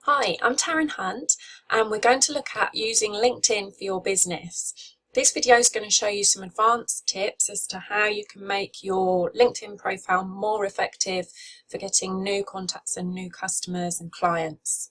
Hi, I'm Taryn Hunt and we're going to look at using LinkedIn for your business. This video is going to show you some advanced tips as to how you can make your LinkedIn profile more effective for getting new contacts and new customers and clients.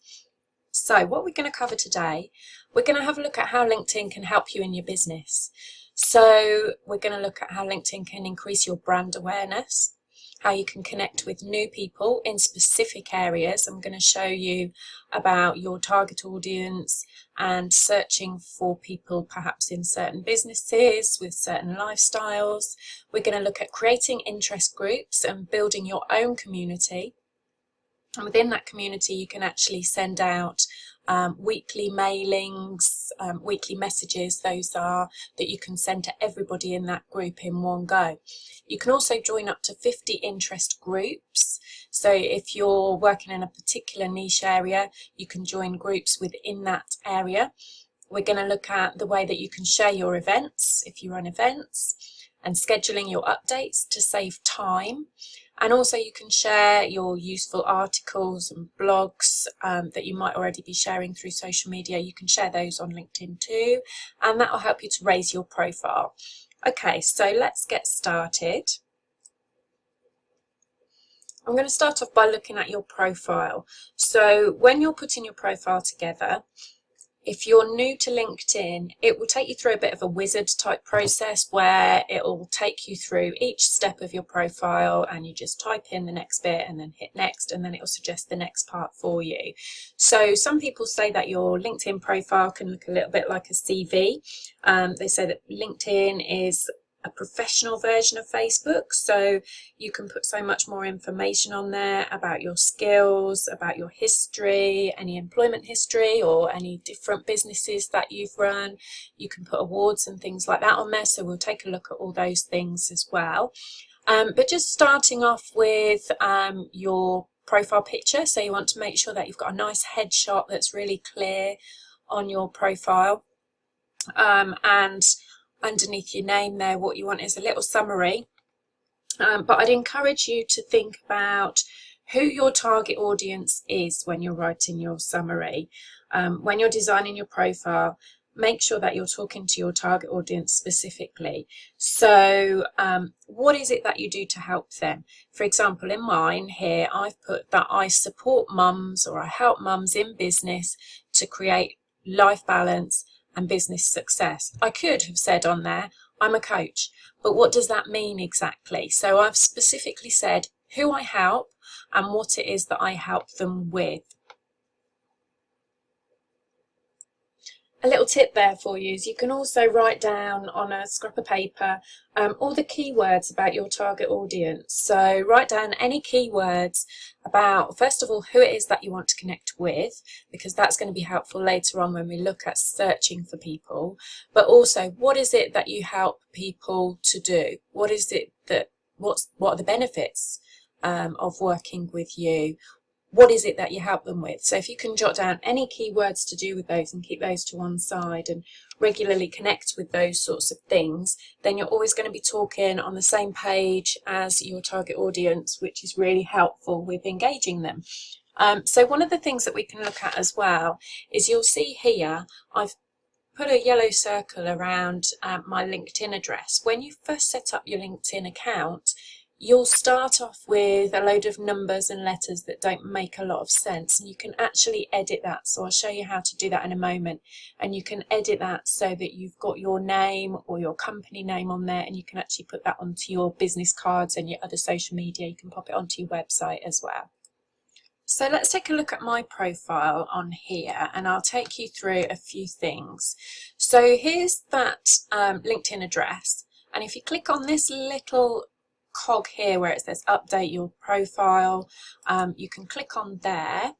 So what we're going to cover today, we're going to have a look at how LinkedIn can help you in your business. So we're going to look at how LinkedIn can increase your brand awareness, how you can connect with new people in specific areas. I'm going to show you about your target audience and searching for people perhaps in certain businesses with certain lifestyles. We're going to look at creating interest groups and building your own community. And within that community, you can actually send out weekly mailings, weekly messages, those are, that you can send to everybody in that group in one go. You can also join up to 50 interest groups. So if you're working in a particular niche area, you can join groups within that area. We're going to look at the way that you can share your events, if you run events, and scheduling your updates to save time. And also you can share your useful articles and blogs that you might already be sharing through social media. You can share those on LinkedIn too, and that will help you to raise your profile. Okay, so let's get started. I'm going to start off by looking at your profile. So when you're putting your profile together, if you're new to LinkedIn, it will take you through a bit of a wizard type process where it will take you through each step of your profile, and you just type in the next bit and then hit next, and then it will suggest the next part for you. So some people say that your LinkedIn profile can look a little bit like a CV. They say that LinkedIn is a professional version of Facebook, so you can put so much more information on there about your skills, about your history, any employment history or any different businesses that you've run. You can put awards and things like that on there, so we'll take a look at all those things as well. But just starting off with your profile picture, so you want to make sure that you've got a nice headshot that's really clear on your profile, and underneath your name there, what you want is a little summary. But I'd encourage you to think about who your target audience is when you're writing your summary. When you're designing your profile, make sure that you're talking to your target audience specifically. So what is it that you do to help them? For example, in mine here, I've put that I support mums, or I help mums in business to create life balance and business success. I could have said on there, I'm a coach, but what does that mean exactly? So I've specifically said who I help and what it is that I help them with. A little tip there for you is you can also write down on a scrap of paper all the keywords about your target audience. So write down any keywords about, first of all, who it is that you want to connect with, because that's going to be helpful later on when we look at searching for people. But also, what is it that you help people to do? What is it that, what are the benefits of working with you? What is it that you help them with? So if you can jot down any keywords to do with those and keep those to one side and regularly connect with those sorts of things, then you're always going to be talking on the same page as your target audience, which is really helpful with engaging them. So one of the things that we can look at as well is, you'll see here, I've put a yellow circle around my LinkedIn address. When you first set up your LinkedIn account, you'll start off with a load of numbers and letters that don't make a lot of sense, and you can actually edit that. So I'll show you how to do that in a moment, and you can edit that so that you've got your name or your company name on there, and you can actually put that onto your business cards and your other social media. You can pop it onto your website as well. So let's take a look at my profile on here, and I'll take you through a few things. So here's that LinkedIn address, and if you click on this little cog here where it says update your profile, you can click on there,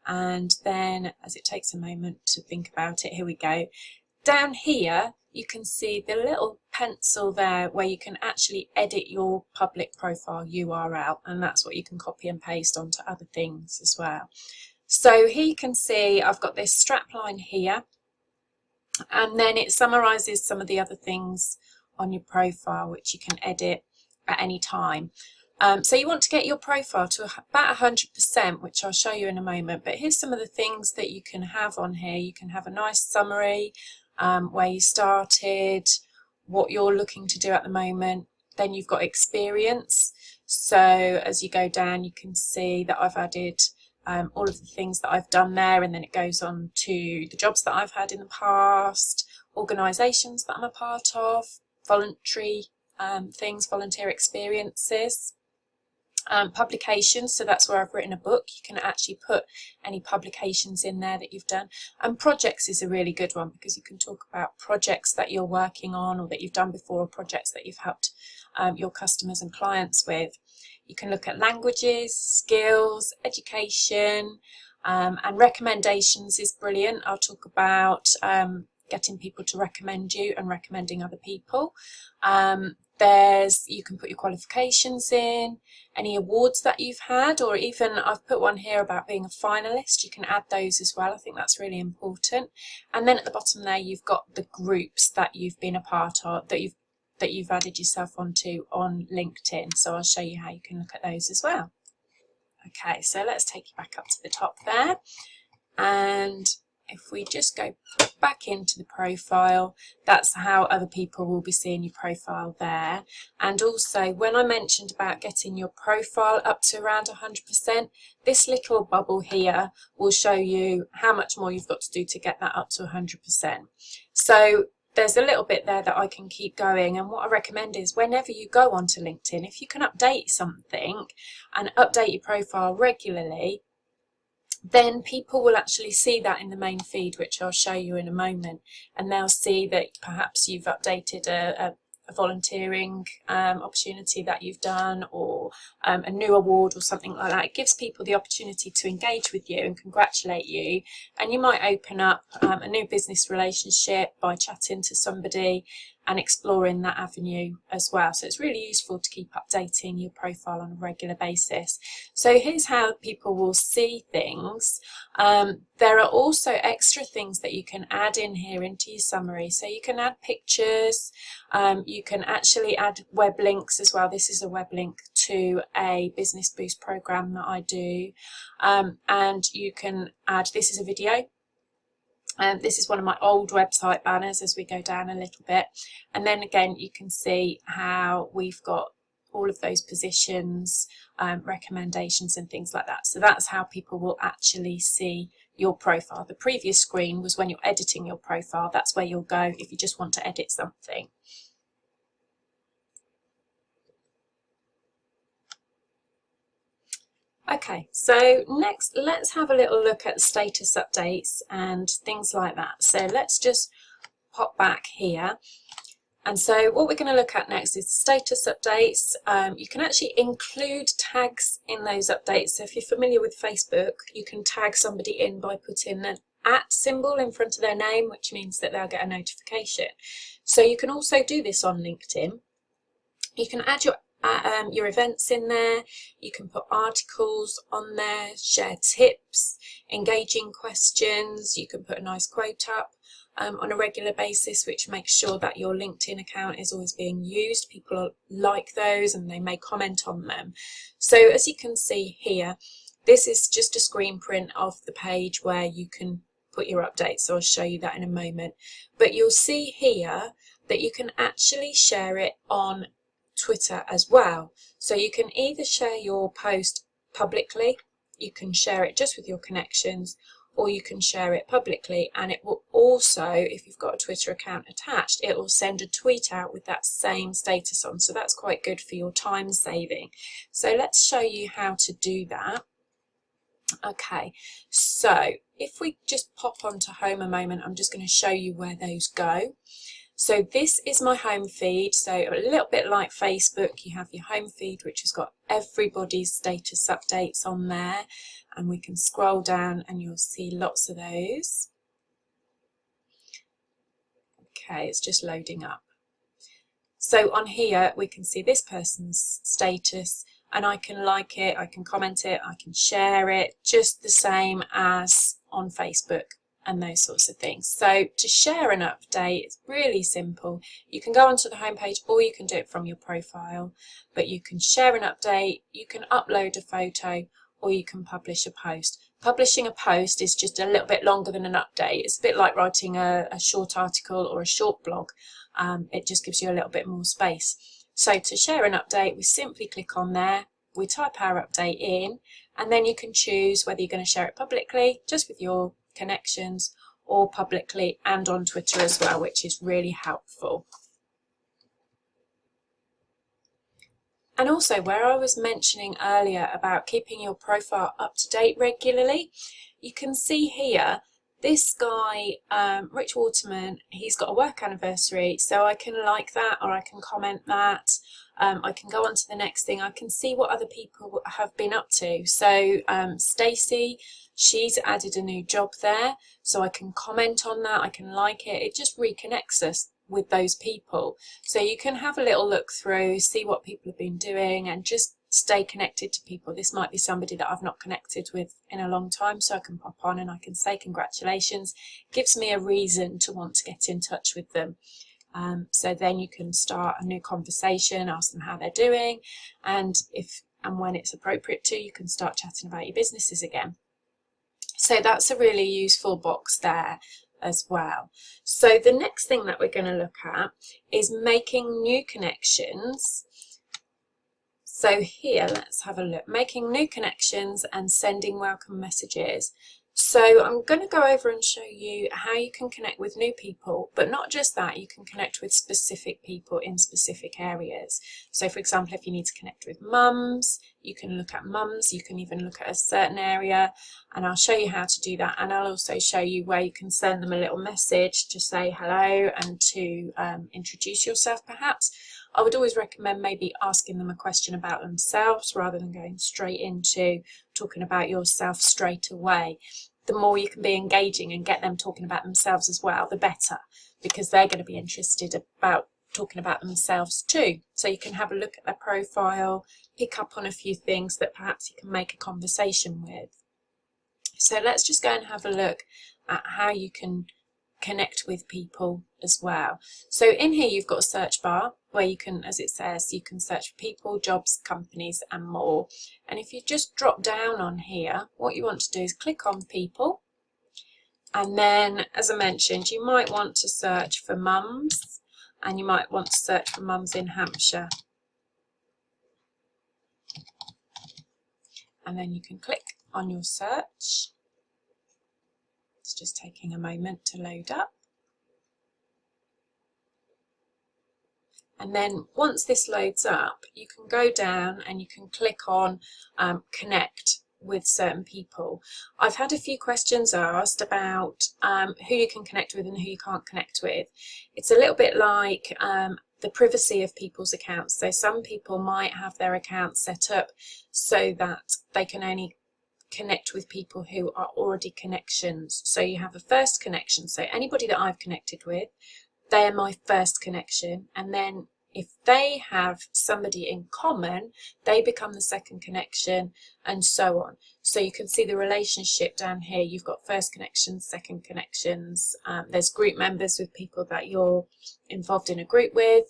and then, as it takes a moment to think about it, here we go. Down here you can see the little pencil there where you can actually edit your public profile URL, and that's what you can copy and paste onto other things as well. So here you can see I've got this strapline here, and then it summarizes some of the other things on your profile which you can edit at any time. So you want to get your profile to about 100%, which I'll show you in a moment. But here's some of the things that you can have on here. You can have a nice summary, where you started, what you're looking to do at the moment. Then you've got experience. So as you go down, you can see that I've added all of the things that I've done there, and then it goes on to the jobs that I've had in the past, organisations that I'm a part of, voluntary things, volunteer experiences. Publications, so that's where I've written a book. You can actually put any publications in there that you've done. And projects is a really good one, because you can talk about projects that you're working on or that you've done before, or projects that you've helped your customers and clients with. You can look at languages, skills, education, and recommendations is brilliant. I'll talk about getting people to recommend you and recommending other people. You can put your qualifications in, any awards that you've had, or even I've put one here about being a finalist. You can add those as well. I think that's really important. And then at the bottom there, you've got the groups that you've been a part of, that you've added yourself onto on LinkedIn. So I'll show you how you can look at those as well. Okay, so let's take you back up to the top there, and if we just go back into the profile, that's how other people will be seeing your profile there. And also, when I mentioned about getting your profile up to around 100%, this little bubble here will show you how much more you've got to do to get that up to 100%. So there's a little bit there that I can keep going, and what I recommend is whenever you go onto LinkedIn, if you can update something and update your profile regularly, then people will actually see that in the main feed, which I'll show you in a moment, and they'll see that perhaps you've updated a volunteering opportunity that you've done, or a new award or something like that. It gives people the opportunity to engage with you and congratulate you, and you might open up a new business relationship by chatting to somebody and exploring that avenue as well. So it's really useful to keep updating your profile on a regular basis. So here's how people will see things. There are also extra things that you can add in here into your summary. So you can add pictures, you can actually add web links as well. This is a web link to a Business Boost program that I do, and you can add, this is a video. This is one of my old website banners as we go down a little bit, and then again you can see how we've got all of those positions, recommendations and things like that. So that's how people will actually see your profile. The previous screen was when you're editing your profile. That's where you'll go if you just want to edit something. Okay, so next let's have a little look at status updates and things like that. So let's just pop back here. And so what we're going to look at next is status updates. You can actually include tags in those updates. So if you're familiar with Facebook, you can tag somebody in by putting an @ symbol in front of their name, which means that they'll get a notification. So you can also do this on LinkedIn. You can add your events in there, you can put articles on there, share tips, engaging questions, you can put a nice quote up on a regular basis, which makes sure that your LinkedIn account is always being used. People like those and they may comment on them. So as you can see here, this is just a screen print of the page where you can put your updates, so I'll show you that in a moment. But you'll see here that you can actually share it on Twitter as well. So you can either share your post publicly, you can share it just with your connections, or you can share it publicly, and it will also, if you've got a Twitter account attached, it will send a tweet out with that same status on. So that's quite good for your time saving. So let's show you how to do that. Okay, so if we just pop onto home a moment, I'm just going to show you where those go. So this is my home feed. So a little bit like Facebook, you have your home feed, which has got everybody's status updates on there, and we can scroll down and you'll see lots of those. Okay, it's just loading up. So on here we can see this person's status, and I can like it, I can comment it, I can share it, just the same as on Facebook. and those sorts of things. So to share an update, it's really simple. You can go onto the homepage or you can do it from your profile, but you can share an update, you can upload a photo, or you can publish a post. Publishing a post is just a little bit longer than an update. It's a bit like writing a short article or a short blog. It just gives you a little bit more space. So to share an update, we simply click on there, we type our update in, and then you can choose whether you're going to share it publicly, just with your connections, or publicly and on Twitter as well, which is really helpful. And also, where I was mentioning earlier about keeping your profile up to date regularly, you can see here, this guy, Rich Waterman, he's got a work anniversary, so I can like that or I can comment that. I can go on to the next thing. I can see what other people have been up to. So Stacey, she's added a new job there, so I can comment on that, I can like it. It just reconnects us with those people. So you can have a little look through, see what people have been doing, and just stay connected to people. This might be somebody that I've not connected with in a long time, so I can pop on and I can say congratulations. Gives me a reason to want to get in touch with them. So then you can start a new conversation, ask them how they're doing, and if and when it's appropriate to, you can start chatting about your businesses again. So that's a really useful box there as well. So the next thing that we're going to look at is making new connections. So here, let's have a look. Making new connections and sending welcome messages. So I'm going to go over and show you how you can connect with new people, but not just that, you can connect with specific people in specific areas. So for example, if you need to connect with mums, you can look at mums, you can even look at a certain area, and I'll show you how to do that. And I'll also show you where you can send them a little message to say hello and to introduce yourself perhaps. I would always recommend maybe asking them a question about themselves rather than going straight into talking about yourself straight away. The more you can be engaging and get them talking about themselves as well, the better, because they're going to be interested about talking about themselves too. So you can have a look at their profile, pick up on a few things that perhaps you can make a conversation with. So let's just go and have a look at how you can connect with people as well. So in here you've got a search bar where you can, as it says, you can search for people, jobs, companies and more. And if you just drop down on here, what you want to do is click on people, and then as I mentioned, you might want to search for mums, and you might want to search for mums in Hampshire, and then you can click on your search. It's just taking a moment to load up. And then once this loads up, you can go down and you can click on connect with certain people. I've had a few questions asked about who you can connect with and who you can't connect with. It's a little bit like the privacy of people's accounts. So some people might have their accounts set up so that they can only connect with people who are already connections. So you have a first connection. So anybody that I've connected with, they're my first connection, and then if they have somebody in common, they become the second connection, and so on. So you can see the relationship down here. You've got first connections, second connections, there's group members with people that you're involved in a group with,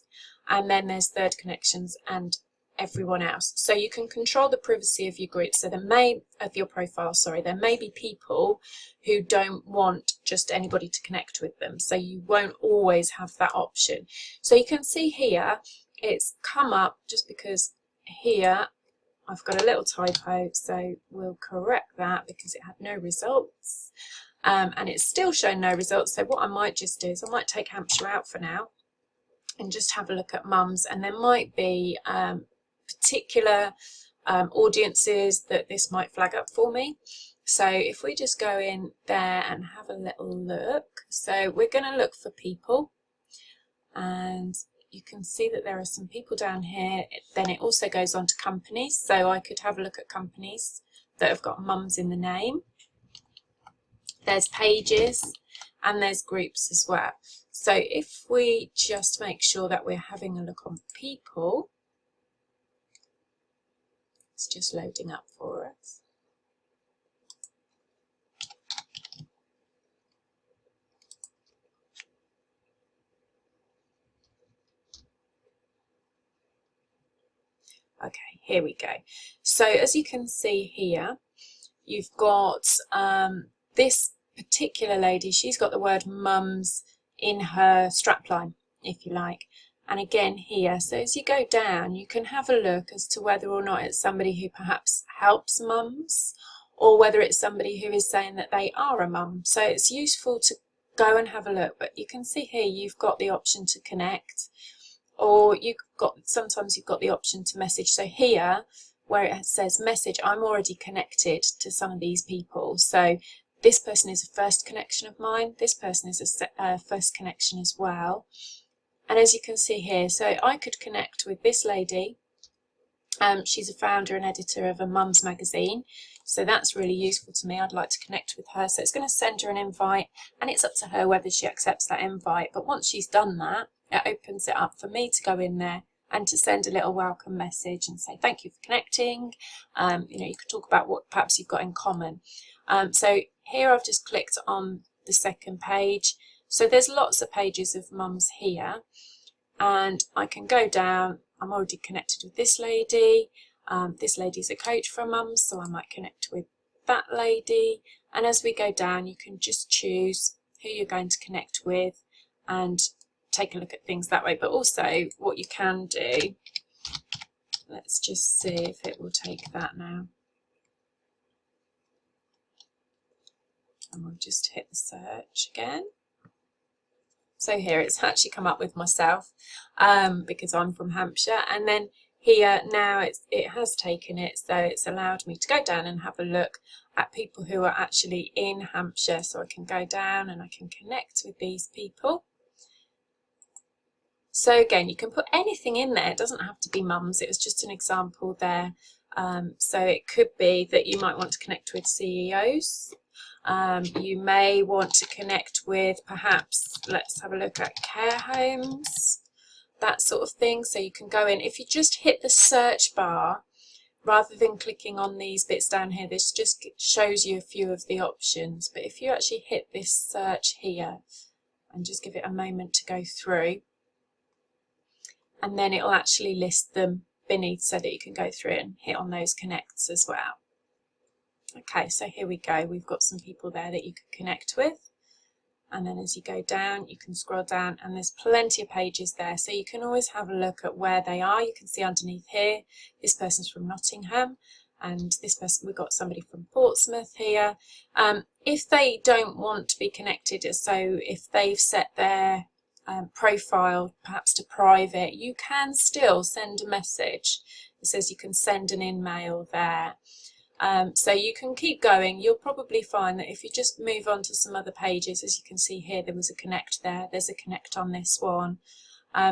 and then there's third connections and everyone else. So you can control the privacy of your group. So there may, of your profile, sorry, there may be people who don't want just anybody to connect with them. So you won't always have that option. So you can see here, it's come up just because here I've got a little typo, so we'll correct that because it had no results. And it's still showing no results. So what I might just do is I might take Hampshire out for now and just have a look at mums, and there might be particular audiences that this might flag up for me. So if we just go in there and have a little look, so we're going to look for people, and you can see that there are some people down here. Then it also goes on to companies, so I could have a look at companies that have got mums in the name. There's pages and there's groups as well. So if we just make sure that we're having a look on people, it's just loading up for us. Okay, here we go. So as you can see here, you've got this particular lady, she's got the word mums in her strapline, if you like. And again here, so as you go down, you can have a look as to whether or not it's somebody who perhaps helps mums, or whether it's somebody who is saying that they are a mum. So it's useful to go and have a look. But you can see here you've got the option to connect, or sometimes you've got the option to message. So here, where it says message, I'm already connected to some of these people. So this person is a first connection of mine. This person is a first connection as well. And as you can see here, so I could connect with this lady. She's a founder and editor of a mum's magazine. So that's really useful to me. I'd like to connect with her. So it's going to send her an invite, and it's up to her whether she accepts that invite. But once she's done that, it opens it up for me to go in there and to send a little welcome message and say thank you for connecting. You know, you could talk about what perhaps you've got in common. So here I've just clicked on the second page. So there's lots of pages of mums here, and I can go down. I'm already connected with this lady. This lady's a coach for mums, so I might connect with that lady. And as we go down, you can just choose who you're going to connect with and take a look at things that way. But also what you can do, let's just see if it will take that now. And we'll just hit the search again. So here it's actually come up with myself because I'm from Hampshire. And then here now it has taken it, so it's allowed me to go down and have a look at people who are actually in Hampshire. So I can go down and I can connect with these people. So again, you can put anything in there. It doesn't have to be mums. It was just an example there. So it could be that you might want to connect with CEOs. You may want to connect with, perhaps, let's have a look at care homes, that sort of thing. So you can go in, if you just hit the search bar, rather than clicking on these bits down here, this just shows you a few of the options. But if you actually hit this search here and just give it a moment to go through, and then it'll actually list them beneath so that you can go through and hit on those connects as well. Okay, so here we go. We've got some people there that you could connect with. And then as you go down, you can scroll down and there's plenty of pages there. So you can always have a look at where they are. You can see underneath here, this person's from Nottingham, and this person, we've got somebody from Portsmouth here. If they don't want to be connected, so if they've set their profile perhaps to private, you can still send a message. It says you can send an email there. So you can keep going. You'll probably find that if you just move on to some other pages, as you can see here, there was a connect there, there's a connect on this one.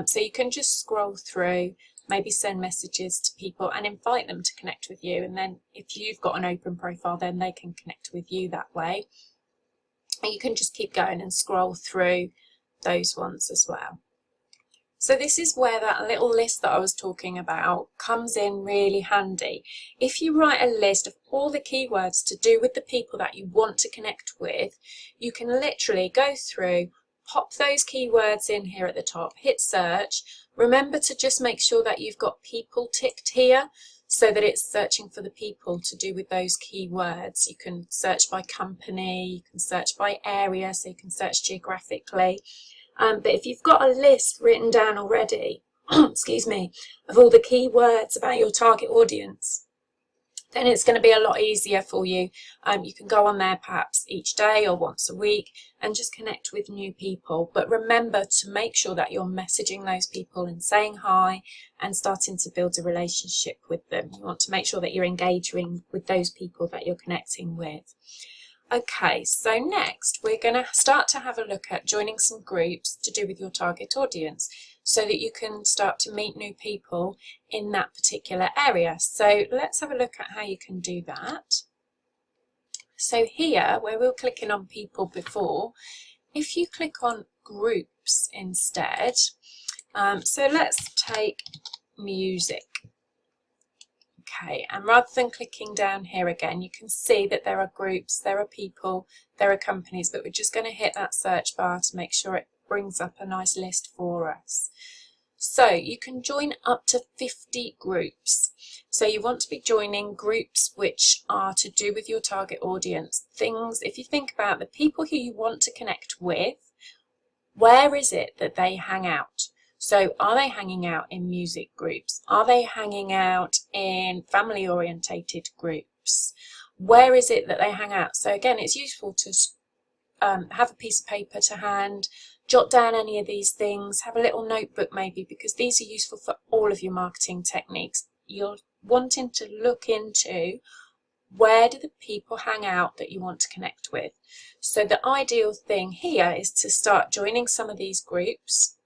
So you can just scroll through, maybe send messages to people and invite them to connect with you. And then if you've got an open profile, then they can connect with you that way. And you can just keep going and scroll through those ones as well. So this is where that little list that I was talking about comes in really handy. If you write a list of all the keywords to do with the people that you want to connect with, you can literally go through, pop those keywords in here at the top, hit search. Remember to just make sure that you've got people ticked here so that it's searching for the people to do with those keywords. You can search by company, you can search by area, so you can search geographically. But if you've got a list written down already, excuse me, of all the keywords about your target audience, then it's going to be a lot easier for you. You can go on there perhaps each day or once a week and just connect with new people. But remember to make sure that you're messaging those people and saying hi and starting to build a relationship with them. You want to make sure that you're engaging with those people that you're connecting with. Okay, so next we're going to start to have a look at joining some groups to do with your target audience so that you can start to meet new people in that particular area. So let's have a look at how you can do that. So here, where we were clicking on people before, if you click on groups instead, so let's take music. Okay, and rather than clicking down here again, you can see that there are groups, there are people, there are companies, but we're just going to hit that search bar to make sure it brings up a nice list for us. So you can join up to 50 groups. So you want to be joining groups which are to do with your target audience. Things, if you think about the people who you want to connect with, where is it that they hang out? So are they hanging out in music groups? Are they hanging out in family orientated groups? Where is it that they hang out? So again, it's useful to have a piece of paper to hand, jot down any of these things, have a little notebook maybe, because these are useful for all of your marketing techniques. You're wanting to look into where do the people hang out that you want to connect with. So the ideal thing here is to start joining some of these groups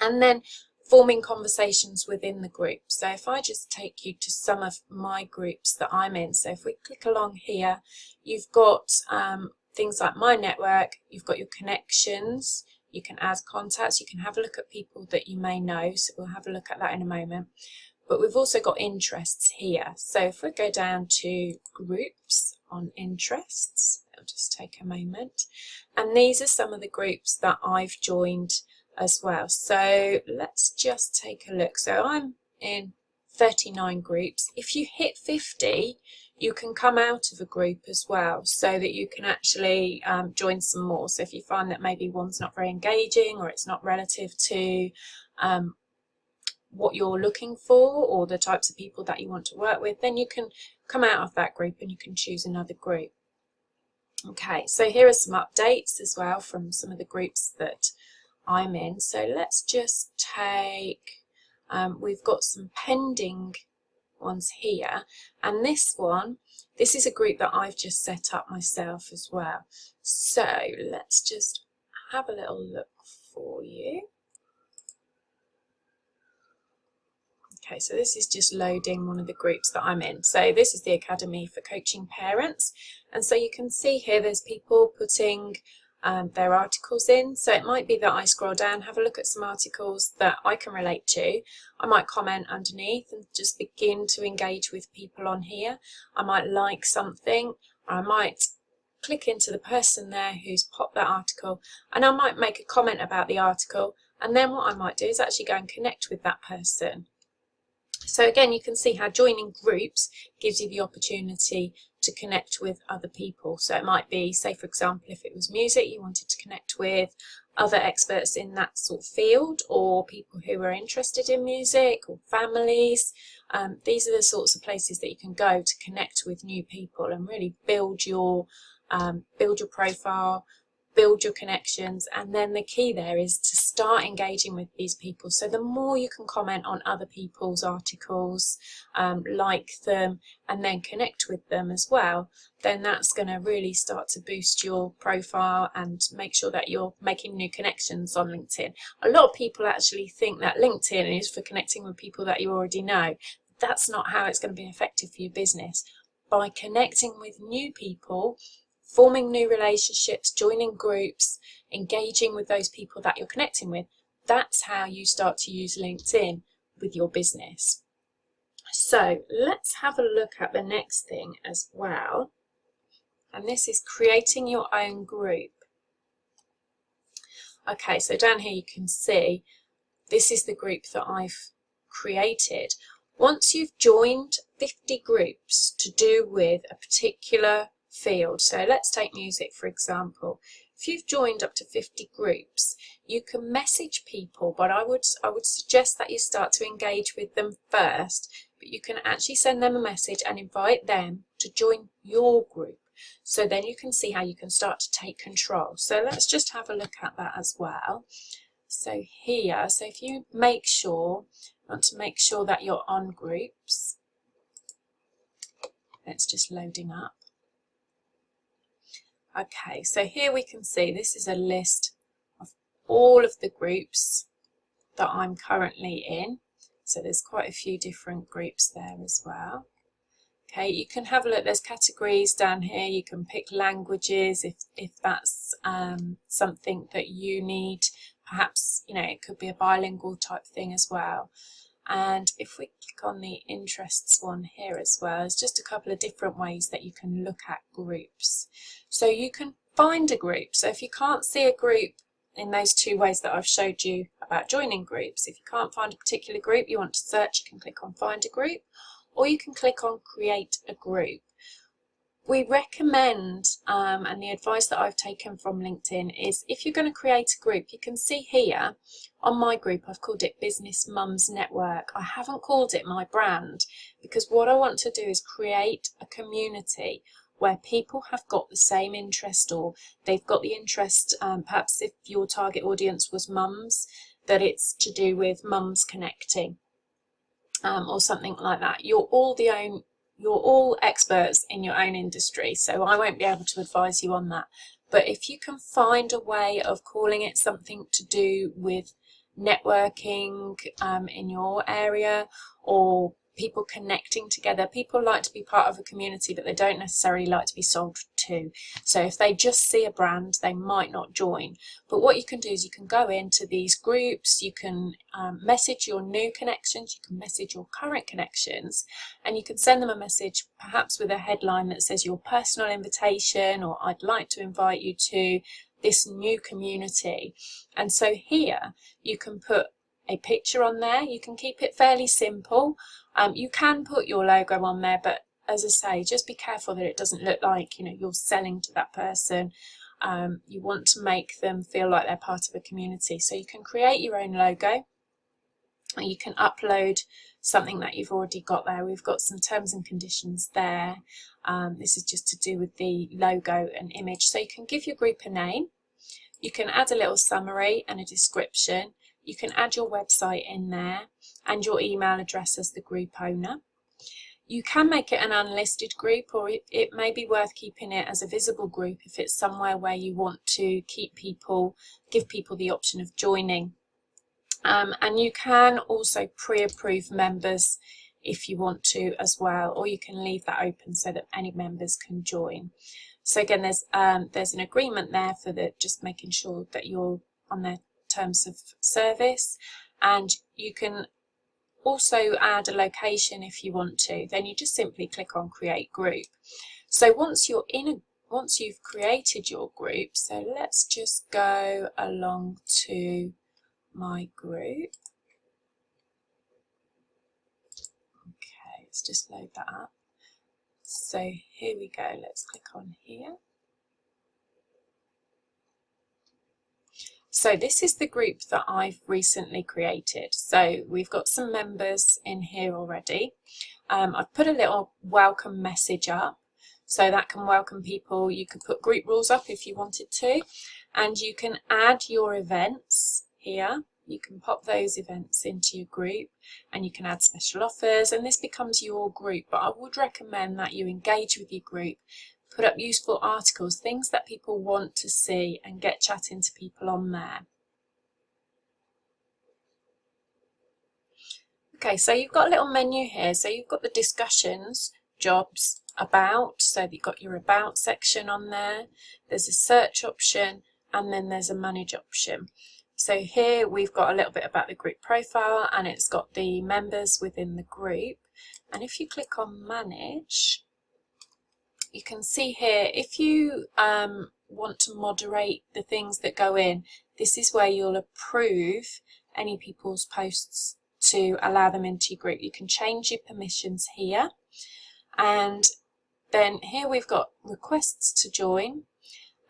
and then forming conversations within the group. So if I just take you to some of my groups that I'm in, so if we click along here, you've got things like My Network, you've got your connections, you can add contacts, you can have a look at people that you may know, so we'll have a look at that in a moment. But we've also got interests here. So if we go down to groups on interests, it'll just take a moment. And these are some of the groups that I've joined as well. So let's just take a look. So I'm in 39 groups. If you hit 50, you can come out of a group as well, so that you can actually join some more. So if you find that maybe one's not very engaging, or it's not relative to what you're looking for or the types of people that you want to work with, then you can come out of that group and you can choose another group. Okay, so here are some updates as well from some of the groups that I'm in. So let's just take, we've got some pending ones here, and this is a group that I've just set up myself as well. So let's just have a little look for you. Okay, so this is just loading one of the groups that I'm in. So this is the Academy for Coaching Parents. And so you can see here there's people putting their articles in. So it might be that I scroll down, have a look at some articles that I can relate to. I might comment underneath and just begin to engage with people on here. I might like something. I might click into the person there who's popped that article, and I might make a comment about the article. And then what I might do is actually go and connect with that person. So again, you can see how joining groups gives you the opportunity to connect with other people. So it might be, say for example, if it was music, you wanted to connect with other experts in that sort of field, or people who are interested in music, or families. These are the sorts of places that you can go to connect with new people and really build your profile, build your connections. And then the key there is to start engaging with these people. So the more you can comment on other people's articles, like them, and then connect with them as well, then that's going to really start to boost your profile and make sure that you're making new connections on LinkedIn. A lot of people actually think that LinkedIn is for connecting with people that you already know. That's not how it's going to be effective for your business. By connecting with new people, forming new relationships, joining groups, engaging with those people that you're connecting with, that's how you start to use LinkedIn with your business. So let's have a look at the next thing as well. And this is creating your own group. Okay, so down here you can see this is the group that I've created. Once you've joined 50 groups to do with a particular field, so let's take music for example. If you've joined up to 50 groups, you can message people, but I would suggest that you start to engage with them first. But you can actually send them a message and invite them to join your group. So then you can see how you can start to take control. So let's just have a look at that as well. So here, so if you want to make sure that you're on groups, it's just loading up. Okay, so here we can see this is a list of all of the groups that I'm currently in. So there's quite a few different groups there as well. Okay, you can have a look, there's categories down here. You can pick languages if that's something that you need. Perhaps, you know, it could be a bilingual type thing as well. And if we click on the interests one here as well, there's just a couple of different ways that you can look at groups. So you can find a group. So if you can't see a group in those two ways that I've showed you about joining groups. If you can't find a particular group you want to search, you can click on find a group, or you can click on create a group. We recommend, and the advice that I've taken from LinkedIn is, if you're going to create a group, you can see here on my group I've called it Business Mums Network. I haven't called it my brand, because what I want to do is create a community where people have got the same interest, or they've got the interest, perhaps if your target audience was mums, that it's to do with mums connecting, or something like that. You're all experts in your own industry, so I won't be able to advise you on that. But if you can find a way of calling it something to do with networking in your area, or people connecting together. People like to be part of a community, but they don't necessarily like to be sold to. So if they just see a brand, they might not join. But what you can do is you can go into these groups, you can message your new connections, you can message your current connections, and you can send them a message perhaps with a headline that says your personal invitation, or I'd like to invite you to this new community. And so here you can put a picture on there. You can keep it fairly simple. You can put your logo on there, but as I say, just be careful that it doesn't look like, you know, you're selling to that person. You want to make them feel like they're part of a community. So you can create your own logo, or you can upload something that you've already got there. We've got some terms and conditions there. This is just to do with the logo and image. So you can give your group a name. You can add a little summary and a description. You can add your website in there and your email address as the group owner. You can make it an unlisted group, or it may be worth keeping it as a visible group if it's somewhere where you want to keep people, give people the option of joining. And you can also pre-approve members if you want to as well, or you can leave that open so that any members can join. So again, there's an agreement there for just making sure that you're on their terms of service, and you can also add a location if you want to. Then you just simply click on create group. So once you've created your group, so let's just go along to my group. Okay, let's just load that up. So here we go, let's click on here. So this is the group that I've recently created. So we've got some members in here already. I've put a little welcome message up, so that can welcome people. You could put group rules up if you wanted to, and you can add your events here. You can pop those events into your group, and you can add special offers, and this becomes your group. But I would recommend that you engage with your group, put up useful articles, things that people want to see, and get chatting to people on there. Okay, so you've got a little menu here. So you've got the discussions, jobs, about, so you've got your about section on there. There's a search option, and then there's a manage option. So here we've got a little bit about the group profile, and it's got the members within the group. And if you click on manage, you can see here, if you want to moderate the things that go in, this is where you'll approve any people's posts to allow them into your group. You can change your permissions here, and then here we've got requests to join.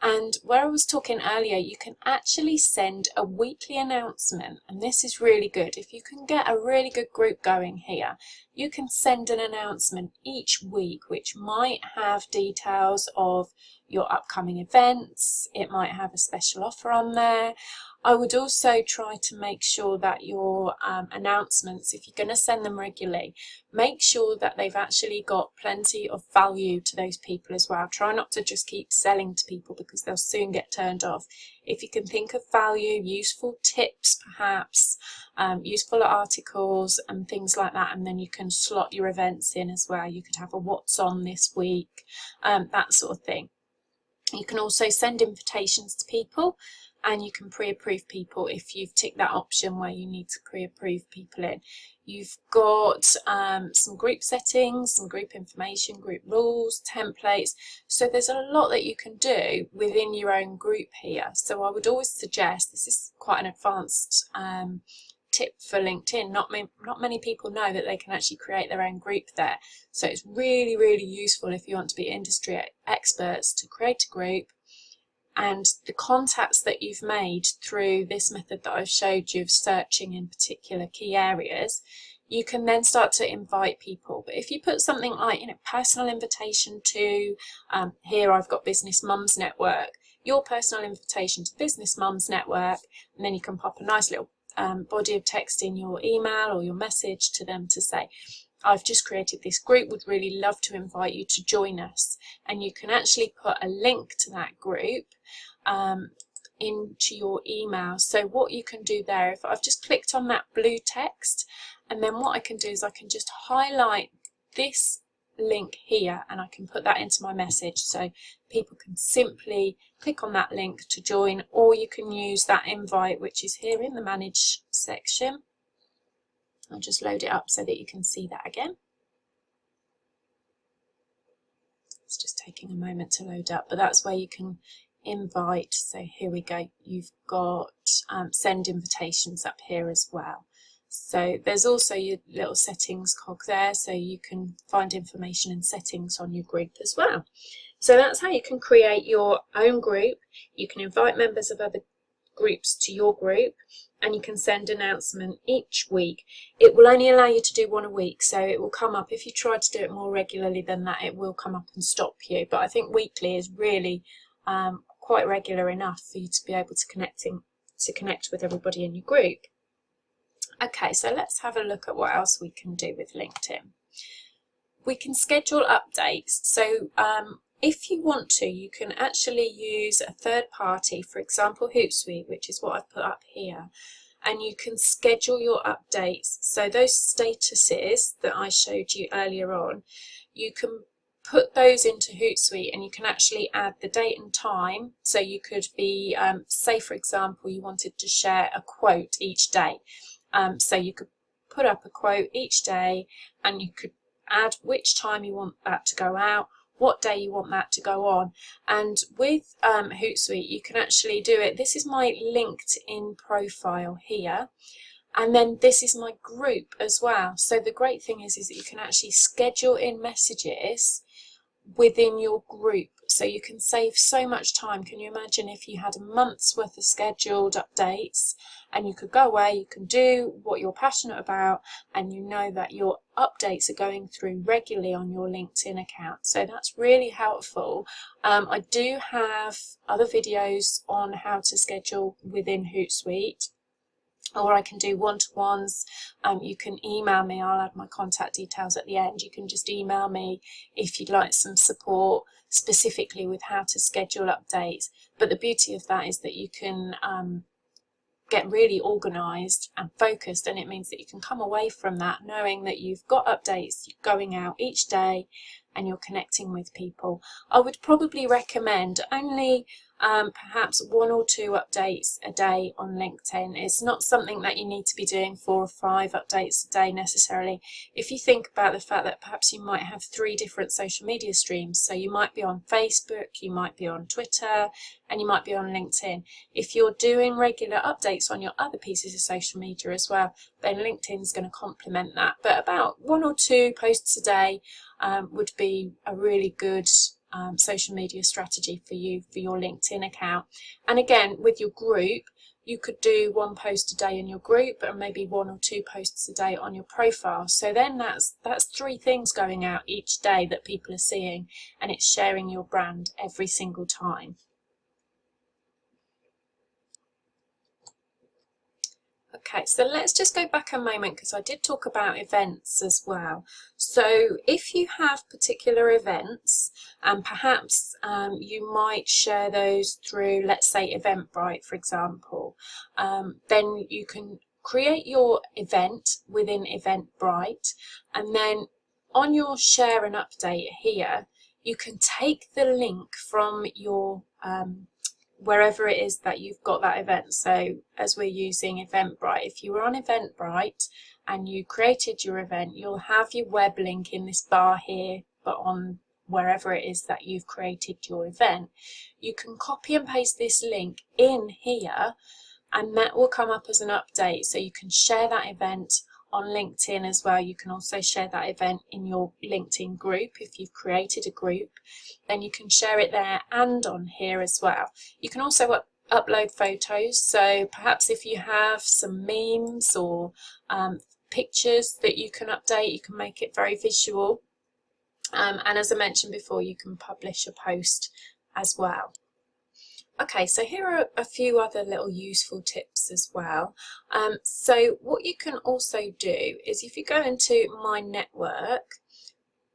And where I was talking earlier, you can actually send a weekly announcement, and this is really good. If you can get a really good group going here, you can send an announcement each week which might have details of your upcoming events. It might have a special offer on there. I would also try to make sure that your announcements, if you're going to send them regularly, make sure that they've actually got plenty of value to those people as well. Try not to just keep selling to people, because they'll soon get turned off. If you can think of value, useful tips perhaps, useful articles and things like that, and then you can slot your events in as well. You could have a what's on this week, that sort of thing. You can also send invitations to people, and you can pre-approve people if you've ticked that option where you need to pre-approve people in. You've got some group settings, some group information, group rules, templates. So there's a lot that you can do within your own group here. So I would always suggest, this is quite an advanced tip for LinkedIn, not many people know that they can actually create their own group there. So it's really, really useful if you want to be industry experts to create a group, and the contacts that you've made through this method that I've showed you of searching in particular key areas, you can then start to invite people. But if you put something like, personal invitation to, here I've got Business Mums Network, your personal invitation to Business Mums Network, and then you can pop a nice little body of text in your email or your message to them to say, I've just created this group, would really love to invite you to join us. And you can actually put a link to that group into your email. So what you can do there, if I've just clicked on that blue text, and then what I can do is I can just highlight this link here and I can put that into my message, so people can simply click on that link to join, or you can use that invite which is here in the manage section. I'll just load it up so that you can see that again. It's just taking a moment to load up, but that's where you can invite. So here we go, you've got send invitations up here as well. So there's also your little settings cog there, so you can find information and settings on your group as well. So that's how you can create your own group. You can invite members of other groups to your group, and you can send announcement each week. It will only allow you to do one a week, so it will come up. If you try to do it more regularly than that, it will come up and stop you. But I think weekly is really quite regular enough for you to be able to connect with everybody in your group. Okay, so let's have a look at what else we can do with LinkedIn. We can schedule updates. So if you want to, you can actually use a third party, for example Hootsuite, which is what I've put up here, and you can schedule your updates. So those statuses that I showed you earlier on, you can put those into Hootsuite and you can actually add the date and time. So you could be, say for example, you wanted to share a quote each day. So you could put up a quote each day and you could add which time you want that to go out, what day you want that to go on. And with Hootsuite, you can actually do it. This is my LinkedIn profile here, and then this is my group as well. So the great thing is that you can actually schedule in messages within your group, so you can save so much time. Can you imagine if you had a month's worth of scheduled updates, and you could go away, you can do what you're passionate about, and you know that your updates are going through regularly on your LinkedIn account. So that's really helpful. I do have other videos on how to schedule within Hootsuite, or I can do one-to-ones. You can email me, I'll add my contact details at the end. You can just email me if you'd like some support specifically with how to schedule updates. But the beauty of that is that you can get really organised and focused, and it means that you can come away from that knowing that you've got updates going out each day and you're connecting with people. I would probably recommend only perhaps 1 or 2 updates a day on LinkedIn. It's not something that you need to be doing 4 or 5 updates a day necessarily. If you think about the fact that perhaps you might have 3 different social media streams, so you might be on Facebook, you might be on Twitter, and you might be on LinkedIn. If you're doing regular updates on your other pieces of social media as well, then LinkedIn is going to complement that. But about 1 or 2 posts a day would be a really good social media strategy for you for your LinkedIn account. And again, with your group, you could do 1 post a day in your group and maybe 1 or 2 posts a day on your profile. So then that's 3 things going out each day that people are seeing, and it's sharing your brand every single time. Okay, so let's just go back a moment because I did talk about events as well. So if you have particular events, and perhaps you might share those through, let's say, Eventbrite, for example, then you can create your event within Eventbrite, and then on your share and update here, you can take the link from your wherever it is that you've got that event. So as we're using Eventbrite, if you were on Eventbrite and you created your event, you'll have your web link in this bar here, but on wherever it is that you've created your event. You can copy and paste this link in here, and that will come up as an update, so you can share that event on LinkedIn as well. You can also share that event in your LinkedIn group. If you've created a group, then you can share it there and on here as well. You can also upload photos, so perhaps if you have some memes or pictures that you can update, you can make it very visual. And as I mentioned before, you can publish a post as well. Okay, so here are a few other little useful tips as well. So what you can also do is, if you go into My Network,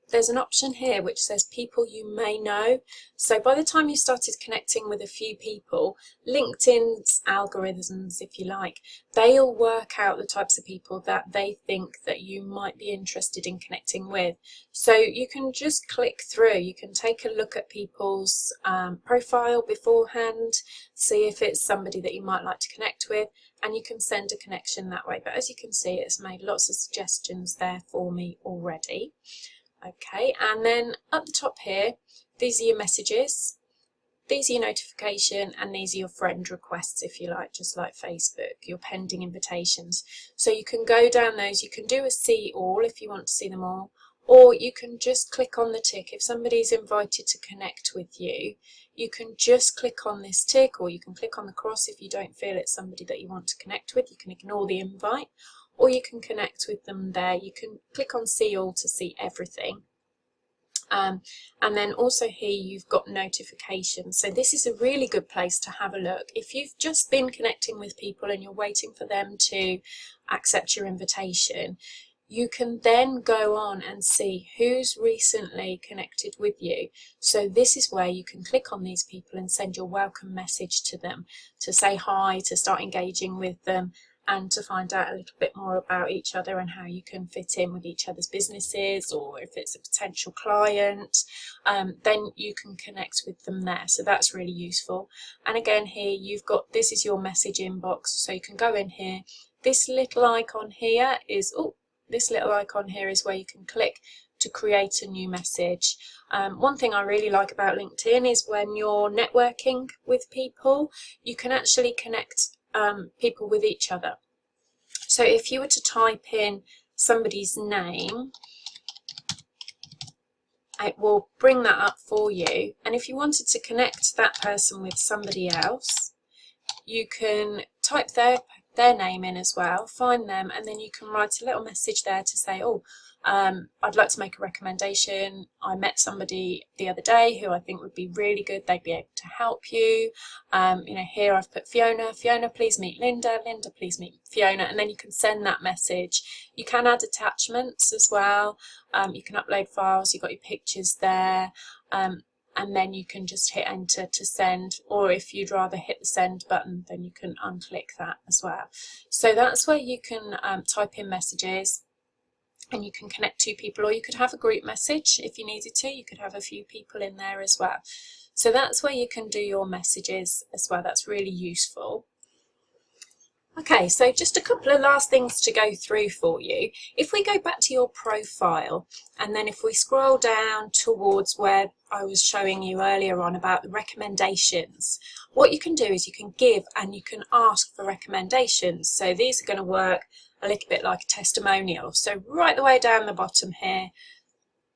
there's an option here which says people you may know. So by the time you started connecting with a few people, LinkedIn's algorithms, if you like, they'll work out the types of people that they think that you might be interested in connecting with. So you can just click through, you can take a look at people's profile beforehand, see if it's somebody that you might like to connect with, and you can send a connection that way. But as you can see, it's made lots of suggestions there for me already. Okay, and then up the top here, these are your messages, these are your notification, and these are your friend requests, if you like, just like Facebook, your pending invitations. So you can go down those, you can do a see all if you want to see them all, or you can just click on the tick. If somebody's invited to connect with you, you can just click on this tick, or you can click on the cross if you don't feel it's somebody that you want to connect with. You can ignore the invite, or you can connect with them there. You can click on see all to see everything. And then also here you've got notifications. So this is a really good place to have a look. If you've just been connecting with people and you're waiting for them to accept your invitation, you can then go on and see who's recently connected with you. So this is where you can click on these people and send your welcome message to them, to say hi, to start engaging with them, and to find out a little bit more about each other and how you can fit in with each other's businesses, or if it's a potential client, then you can connect with them there. So that's really useful. And again, here you've got, this is your message inbox, so you can go in here. This little icon here is, where you can click to create a new message. One thing I really like about LinkedIn is when you're networking with people, you can actually connect people with each other. So if you were to type in somebody's name, it will bring that up for you. And if you wanted to connect that person with somebody else, you can type their name in as well, find them, and then you can write a little message there to say, oh, I'd like to make a recommendation. I met somebody the other day who I think would be really good. They'd be able to help you. You know, here I've put Fiona. Fiona, please meet Linda. Linda, please meet Fiona. And then you can send that message. You can add attachments as well. You can upload files. You've got your pictures there. And then you can just hit enter to send, or if you'd rather hit the send button, then you can unclick that as well. So that's where you can type in messages, and you can connect two people, or you could have a group message if you needed to. You could have a few people in there as well. So that's where you can do your messages as well. That's really useful. Okay, so just a couple of last things to go through for you. If we go back to your profile, and then if we scroll down towards where I was showing you earlier on about the recommendations, what you can do is you can give and you can ask for recommendations. So these are going to work a little bit like a testimonial. So right the way down the bottom here,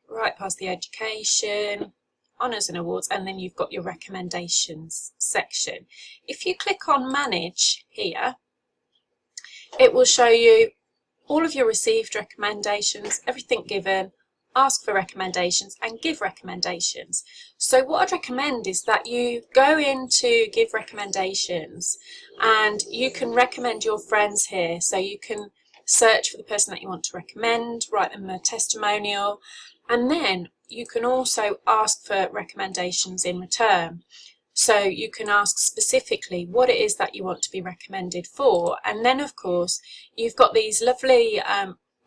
right past the education, honours and awards, and then you've got your recommendations section. If you click on manage here, it will show you all of your received recommendations, everything given, ask for recommendations, and give recommendations. So what I'd recommend is that you go into give recommendations, and you can recommend your friends here. So you can search for the person that you want to recommend, write them a testimonial, and then you can also ask for recommendations in return. So you can ask specifically what it is that you want to be recommended for. And then, of course, you've got these lovely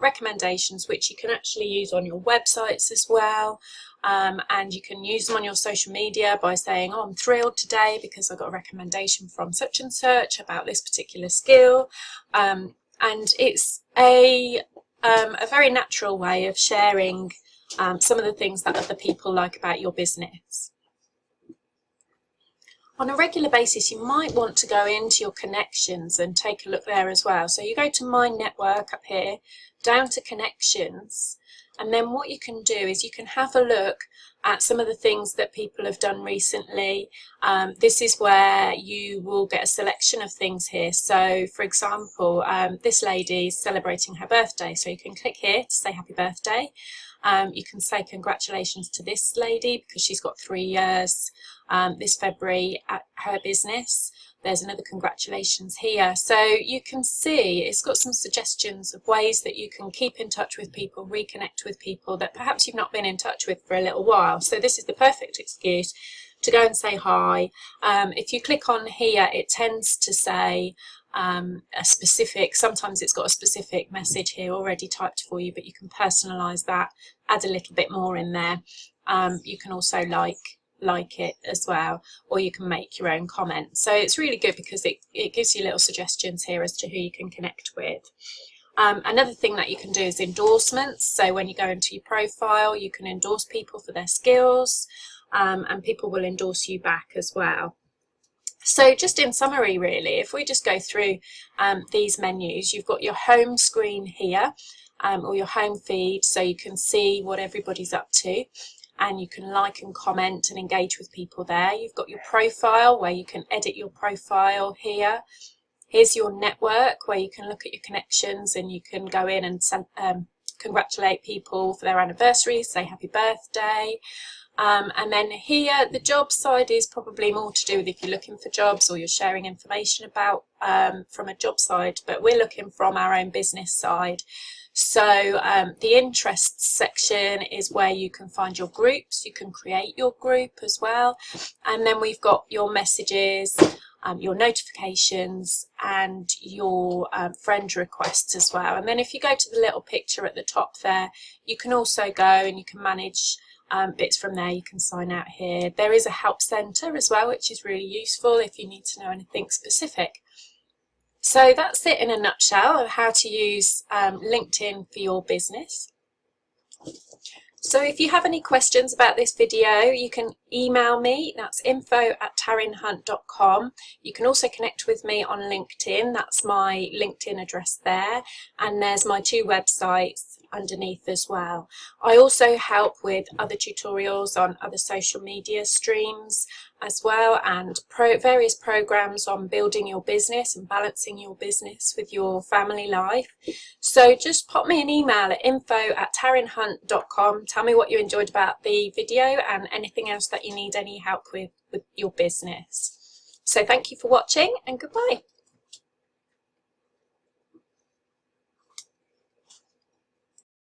recommendations which you can actually use on your websites as well. And you can use them on your social media by saying, oh, I'm thrilled today because I got a recommendation from such and such about this particular skill. And it's a very natural way of sharing some of the things that other people like about your business. On a regular basis, you might want to go into your connections and take a look there as well. So you go to My Network up here, down to Connections, and then what you can do is you can have a look at some of the things that people have done recently. This is where you will get a selection of things here. So for example, this lady is celebrating her birthday, so you can click here to say happy birthday. You can say congratulations to this lady because she's got 3 years this February at her business. There's another congratulations here. So you can see it's got some suggestions of ways that you can keep in touch with people, reconnect with people that perhaps you've not been in touch with for a little while. So this is the perfect excuse to go and say hi. If you click on here, it tends to say a specific, sometimes it's got a specific message here already typed for you, but you can personalize that, add a little bit more in there. You can also like it as well, or you can make your own comments. So it's really good because it gives you little suggestions here as to who you can connect with. Another thing that you can do is endorsements. So when you go into your profile, you can endorse people for their skills, and people will endorse you back as well. So just in summary, really, if we just go through these menus, you've got your home screen here, or your home feed, so you can see what everybody's up to, and you can like and comment and engage with people there. You've got your profile where you can edit your profile here. Here's your network where you can look at your connections and you can go in and congratulate people for their anniversaries, say happy birthday. And then here, the job side is probably more to do with if you're looking for jobs or you're sharing information about from a job side, but we're looking from our own business side. So the interests section is where you can find your groups, you can create your group as well. And then we've got your messages, your notifications and your friend requests as well. And then if you go to the little picture at the top there, you can also go and you can manage bits from there. You can sign out here. There is a help centre as well, which is really useful if you need to know anything specific. So that's it in a nutshell of how to use LinkedIn for your business. So if you have any questions about this video, you can email me, that's info@tarynhunt.com. You can also connect with me on LinkedIn, that's my LinkedIn address there, and there's my 2 websites underneath as well. I also help with other tutorials on other social media streams as well, and various programs on building your business and balancing your business with your family life. So just pop me an email at info@tarynhunt.com. Tell me what you enjoyed about the video and anything else that you need any help with your business. So thank you for watching and goodbye.